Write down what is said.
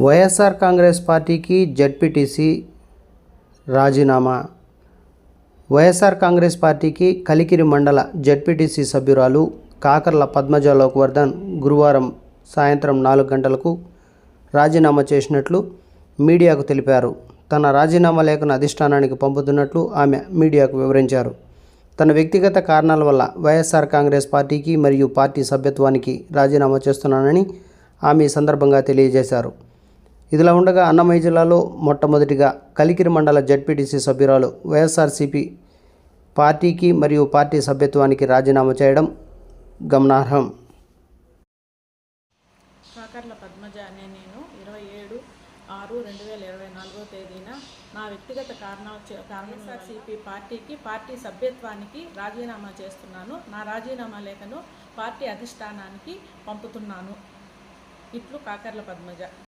వైఎస్ఆర్ కాంగ్రెస్ పార్టీకి జడ్పీటీసీ రాజీనామా. వైఎస్ఆర్ కాంగ్రెస్ పార్టీకి కలికిరి మండల జడ్పీటీసీ సభ్యురాలు కాకర్ల పద్మజ లోకవర్ధన్ గురువారం సాయంత్రం 4 గంటలకు రాజీనామా చేసినట్లు మీడియాకు తెలిపారు. తన రాజీనామా లేఖను అధిష్టానానికి పంపుతున్నట్లు ఆమె మీడియాకు వివరించారు. తన వ్యక్తిగత కారణాల వల్ల వైఎస్ఆర్ కాంగ్రెస్ పార్టీకి మరియు పార్టీ సభ్యత్వానికి రాజీనామా చేస్తున్నానని ఆమె ఈ సందర్భంగా తెలియజేశారు. ఇదిలా ఉండగా అన్నమయ్య జిల్లాలో మొట్టమొదటిగా కలికిరి మండల జడ్పీటీసీ సభ్యురాలు వైఎస్ఆర్సీపీ పార్టీకి మరియు పార్టీ సభ్యత్వానికి రాజీనామా చేయడం గమనార్హం. కాకర్ల పద్మజ అనే నేను 27/6/2024 తేదీన నా వ్యక్తిగత వైఎస్ఆర్సీపీ పార్టీకి పార్టీ సభ్యత్వానికి రాజీనామా చేస్తున్నాను. నా రాజీనామా లేఖను పార్టీ అధిష్టానానికి పంపుతున్నాను. ఇట్లు కాకర్ల పద్మజ.